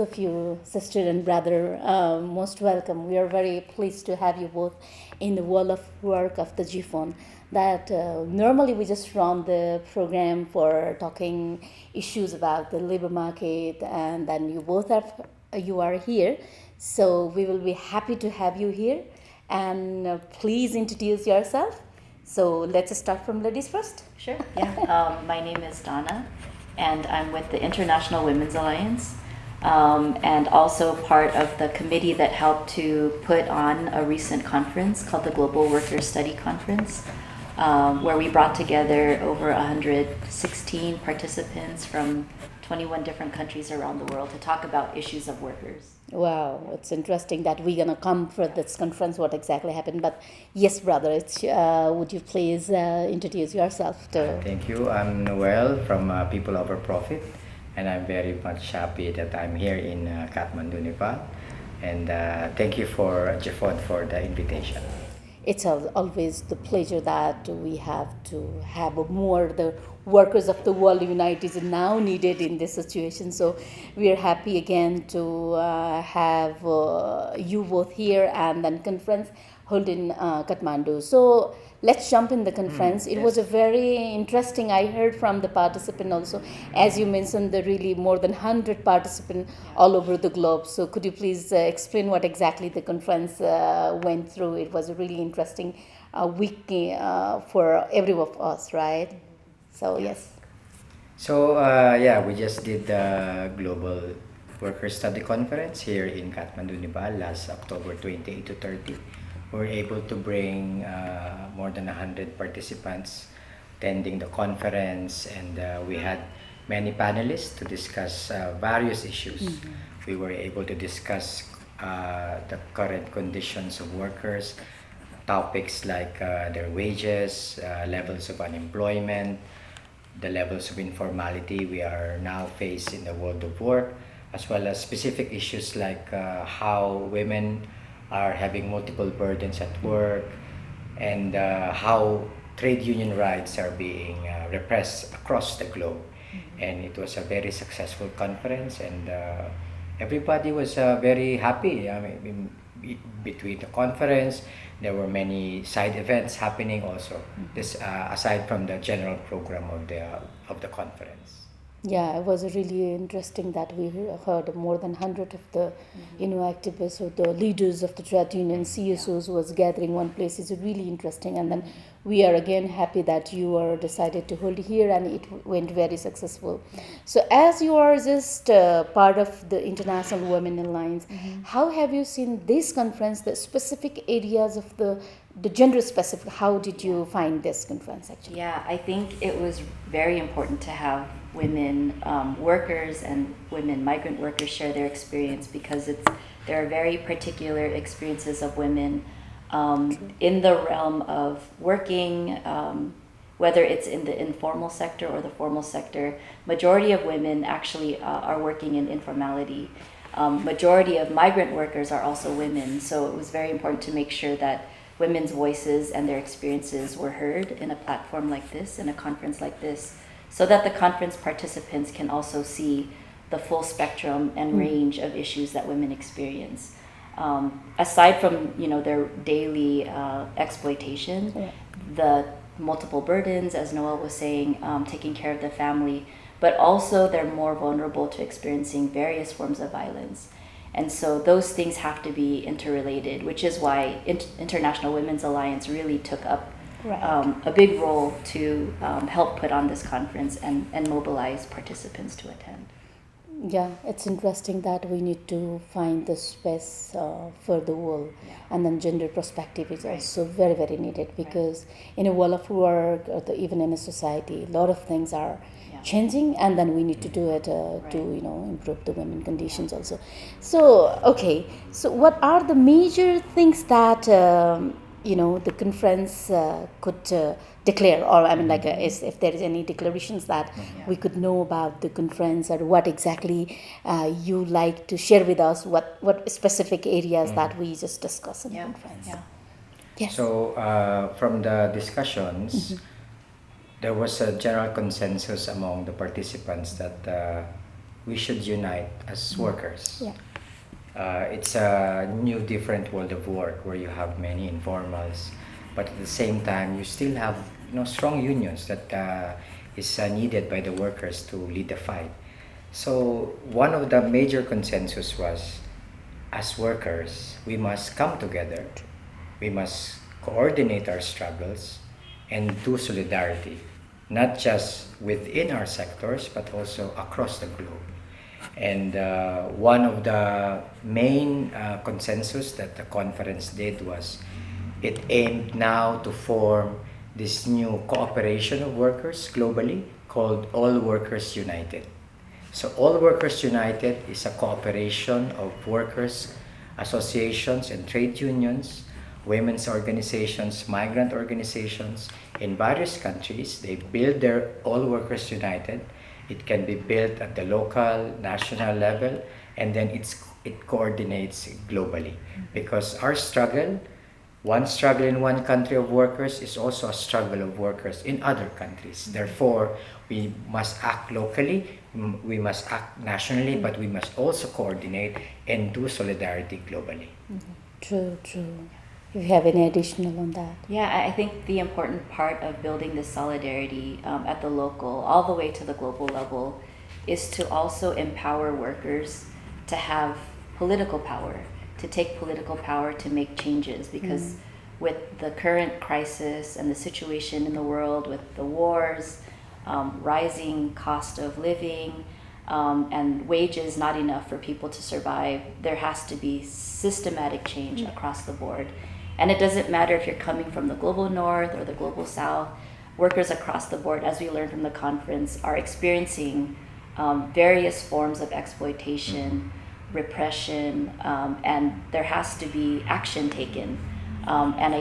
of you, sister and brother, most welcome. We are very pleased to have you both in the world of work of the GEFONT. That normally we just run the program for talking issues about the labor market, and then you are here. So we will be happy to have you here, and please introduce yourself. So let's start from ladies first. Sure, yeah. My name is Donna, and I'm with the International Women's Alliance, and also part of the committee that helped to put on a recent conference called the Global Worker Study Conference, where we brought together over 116 participants from 21 different countries around the world to talk about issues of workers. Wow, it's interesting that we're gonna come for this conference. What exactly happened? But yes, brother, would you please introduce yourself to? Thank you. I'm Noel from People Over Profit, and I'm very much happy that I'm here in Kathmandu, Nepal. And thank you for GEFONT for the invitation. It's always the pleasure that we have to have more the workers of the world united is now needed in this situation. So we are happy again to have you both here and then conference held in Kathmandu. So let's jump in the conference. It was a very interesting. I heard from the participant also, as you mentioned, the really more than 100 participants all over the globe. So could you please explain what exactly the conference went through? It was a really interesting week for every of us, right? So yes. So we just did the Global Worker Study Conference here in Kathmandu, Nepal last October 28 to 30. We were able to bring more than 100 participants attending the conference, and we had many panelists to discuss various issues. Mm-hmm. We were able to discuss the current conditions of workers, topics like their wages, levels of unemployment, the levels of informality we are now faced in the world of work, as well as specific issues like how women are having multiple burdens at work, and how trade union rights are being repressed across the globe. Mm-hmm. And it was a very successful conference, and everybody was very happy. I mean, between the conference, there were many side events happening also. This aside from the general program of the conference. Yeah, it was really interesting that we heard more than 100 of the activists or the leaders of the trade union CSOs was gathering one place. It's really interesting, and then we are again happy that you are decided to hold here, and it went very successful. So as you are just part of the International Women Alliance, how have you seen this conference, the specific areas of the gender specific? How did you find this conference actually? Yeah, I think it was very important to have women workers and women migrant workers share their experience, because there are very particular experiences of women in the realm of working, whether it's in the informal sector or the formal sector. Majority of women actually are working in informality. Majority of migrant workers are also women, so it was very important to make sure that women's voices and their experiences were heard in a platform like this, in a conference like this, so that the conference participants can also see the full spectrum and range of issues that women experience. Aside from their daily exploitation, the multiple burdens, as Noel was saying, taking care of the family, but also they're more vulnerable to experiencing various forms of violence. And so those things have to be interrelated, which is why International Women's Alliance really took up a big role to help put on this conference and mobilize participants to attend. Yeah, it's interesting that we need to find the space for the world, and then gender perspective is also very, very needed, because in a world of work, or even in a society, a lot of things are changing, and then we need to do it to improve the women conditions also. So okay, so what are the major things that the conference could declare, or I mean, like if there is any declarations that we could know about the conference, or what exactly you like to share with us, what specific areas that we just discussed in the conference. Yes. So from the discussions, there was a general consensus among the participants that we should unite as workers. Yeah. It's a new, different world of work where you have many informals, but at the same time, you still have strong unions that is needed by the workers to lead the fight. So one of the major consensus was, as workers, we must come together, we must coordinate our struggles, and do solidarity, not just within our sectors, but also across the globe. And one of the main consensus that the conference did was it aimed now to form this new cooperation of workers globally called All Workers United. So All Workers United is a cooperation of workers, associations and trade unions, women's organizations, migrant organizations in various countries. They build their All Workers United. It can be built at the local, national level, and then it coordinates globally. Because our struggle, one struggle in one country of workers is also a struggle of workers in other countries. Therefore, we must act locally, we must act nationally, but we must also coordinate and do solidarity globally. True. If you have any additional on that? Yeah, I think the important part of building this solidarity at the local, all the way to the global level, is to also empower workers to have political power, to take political power to make changes. Because with the current crisis and the situation in the world, with the wars, rising cost of living, and wages not enough for people to survive, there has to be systematic change across the board. And it doesn't matter if you're coming from the global north or the global south, workers across the board, as we learned from the conference, are experiencing various forms of exploitation, repression, and there has to be action taken. And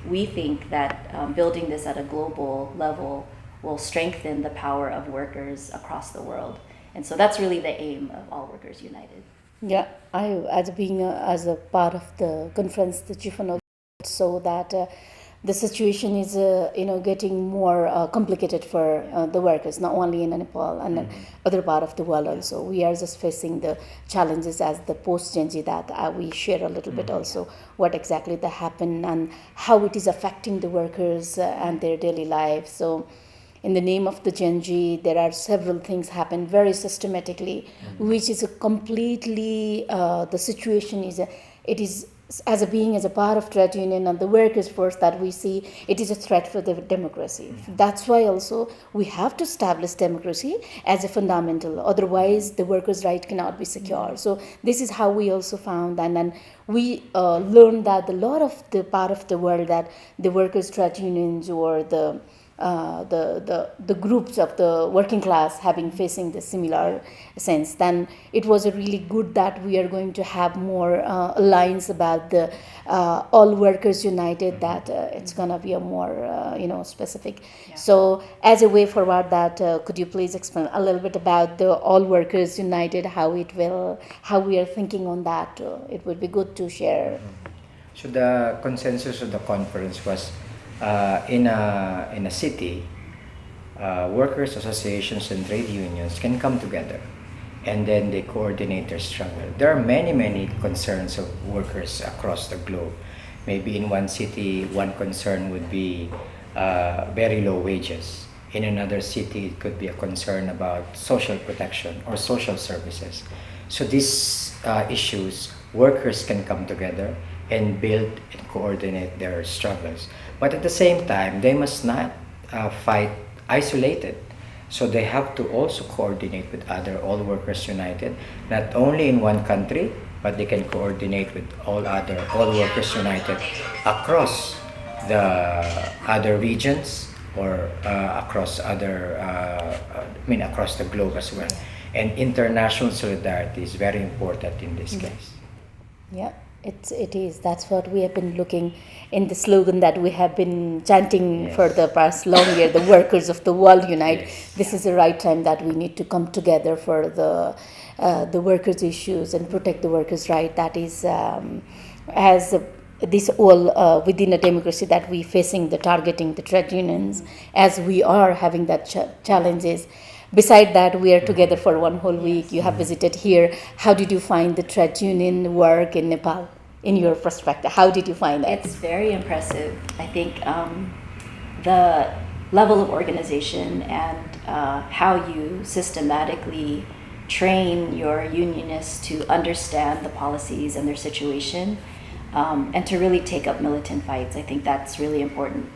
we think that building this at a global level will strengthen the power of workers across the world. And so that's really the aim of All Workers United. Yeah, as a part of the conference, the GEFONT so that the situation is getting more complicated for the workers, not only in Nepal and other part of the world also. We are just facing the challenges as the post-Genji that we share a little bit also what exactly that happened and how it is affecting the workers and their daily life. So in the name of the Genji, there are several things happen very systematically, which is a completely, the situation is, it is as a part of trade union and the workers force that we see, it is a threat for the democracy. That's why also we have to establish democracy as a fundamental. Otherwise, the workers' right cannot be secure. So this is how we also found, and then we learned that a lot of the part of the world that the workers' trade unions or the groups of the working class having facing the similar sense, then it was a really good that we are going to have more lines about the All Workers United, that it's gonna be a more specific. Yeah. So as a way forward, that could you please explain a little bit about the All Workers United, how we are thinking on that? It would be good to share. So the consensus of the conference was, in a city, workers' associations and trade unions can come together and then they coordinate their struggle. There are many concerns of workers across the globe. Maybe in one city, one concern would be very low wages. In another city, it could be a concern about social protection or social services. So these issues, workers can come together and build and coordinate their struggles. But at the same time, they must not fight isolated. So they have to also coordinate with other All Workers United, not only in one country, but they can coordinate with all other All Workers United across the other regions or across the globe as well. And international solidarity is very important in this case. Yeah. It is. That's what we have been looking in the slogan that we have been chanting for the past long year, the workers of the world unite. Yes. This is the right time that we need to come together for the workers' issues and protect the workers' right. That is, as this all within a democracy that we facing, the targeting the trade unions, as we are having that challenges. beside that, we are together for one whole week. You have visited here. How did you find the trade union work in Nepal? In your perspective, how did you find that? It's very impressive. I think the level of organization and how you systematically train your unionists to understand the policies and their situation, and to really take up militant fights. I think that's really important.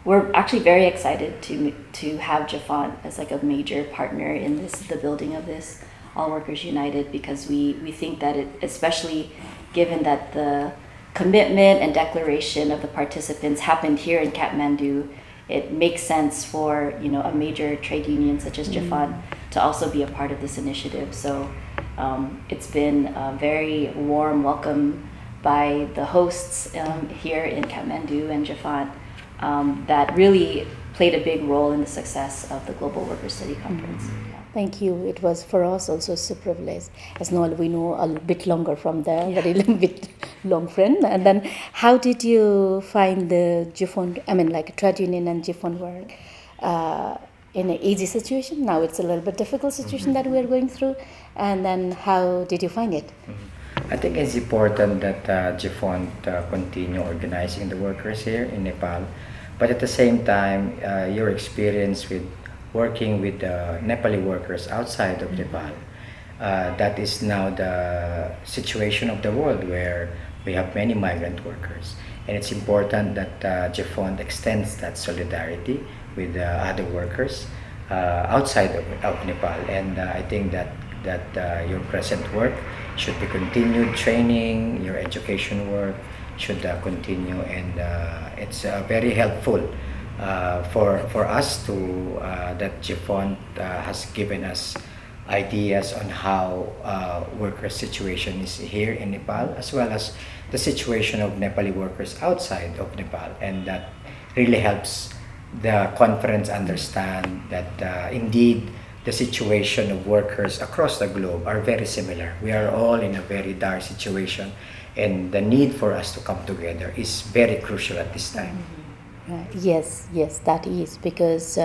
We're actually very excited to have GEFONT as like a major partner in the building of this All Workers United, because we think that it, especially given that the commitment and declaration of the participants happened here in Kathmandu, it makes sense for a major trade union such as GEFONT to also be a part of this initiative. So it's been a very warm welcome by the hosts here in Kathmandu and GEFONT that really played a big role in the success of the Global Worker Study Conference. Thank you. It was for us also a privilege. As Noel, we know a bit longer from there, very bit long friend. And then, how did you find the GEFONT? I mean, like trade union and GEFONT work in an easy situation. Now it's a little bit difficult situation that we are going through. And then, how did you find it? I think it's important that GEFONT continue organizing the workers here in Nepal, but at the same time, your experience with working with Nepali workers outside of Nepal, that is now the situation of the world where we have many migrant workers, and it's important that GEFONT extends that solidarity with other workers outside of Nepal, and I think that your present work should be continued. Training, your education work should continue, and it's very helpful for us to that GEFONT has given us ideas on how worker situation is here in Nepal, as well as the situation of Nepali workers outside of Nepal, and that really helps the conference understand that indeed the situation of workers across the globe are very similar. We are all in a very dire situation, and the need for us to come together is very crucial at this time. Yes, that is, because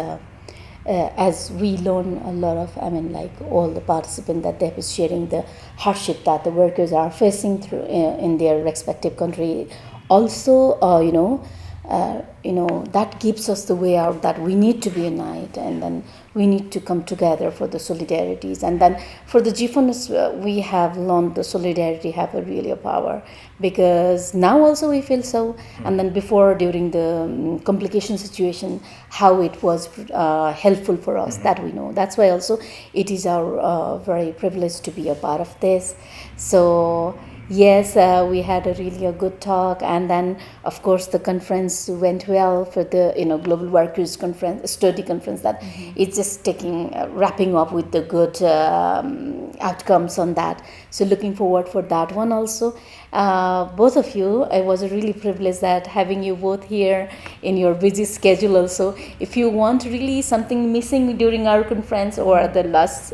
as we learn a lot of, I mean, like all the participants that they were sharing the hardship that the workers are facing through in their respective country. Also, that gives us the way out that we need to be united, and then we need to come together for the solidarities. And then for the GEFONT, we have learned the solidarity have a really a power, because now also we feel so. And then before, during the complication situation, how it was helpful for us, that we know. That's why also it is our very privilege to be a part of this. So yes, we had a good talk, and then of course the conference went well for the Global Workers Conference, study conference, that it's just wrapping up with the good outcomes on that. So looking forward for that one also. Both of you, I was really privileged that having you both here in your busy schedule also. If you want really something missing during our conference or the last,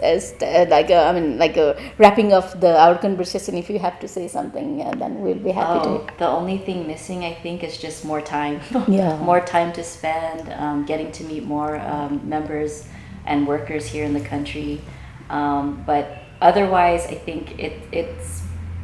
wrapping up our conversation, if you have to say something, then we'll be happy to. The only thing missing, I think, is just more time. Yeah. More time to spend, getting to meet more members and workers here in the country. But otherwise, I think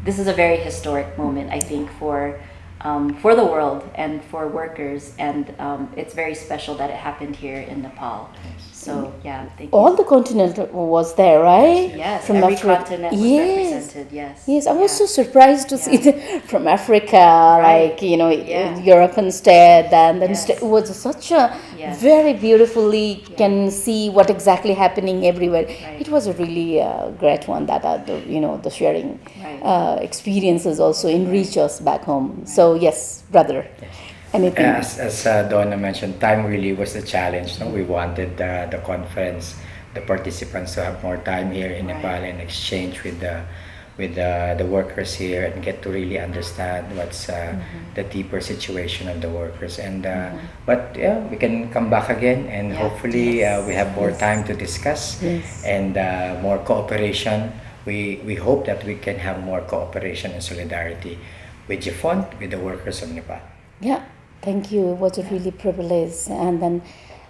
this is a very historic moment, I think, for the world and for workers, and it's very special that it happened here in Nepal. So yeah, thank you. All the continent was there, right? Yes, from every Africa. continent was represented. Yes. I was so surprised to see from Africa, Right. Europe instead. And then Yes. it was such a Yes. very beautifully can see what exactly happening everywhere. Right. It was a really great one that the sharing Right. experiences also enrich us back home. So yes, brother. Anything? As Donna mentioned, time really was the challenge. No? We wanted the conference, the participants to have more time here in Nepal and exchange with the workers here and get to really understand what's the deeper situation of the workers. And but yeah, we can come back again, and hopefully we have more time to discuss and more cooperation. We hope that we can have more cooperation and solidarity with GEFONT, with the workers of Nepal. Yeah, thank you. It was a really privilege. And then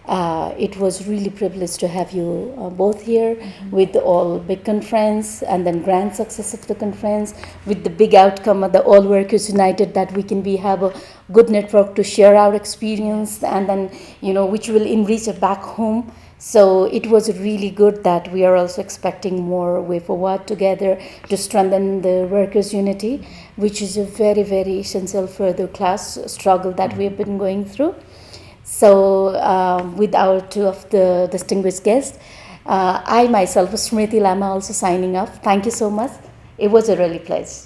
It was really privileged to have you both here with all big conference and then grand success of the conference, with the big outcome of the All Workers United, that we can have a good network to share our experience, and then which will enrich it back home. So it was really good that we are also expecting more way forward together to strengthen the workers' unity, which is a very, very essential for the class struggle that we have been going through. So with our two of the distinguished guests, I myself, Smriti Lama, also signing off. Thank you so much. It was a really pleasure.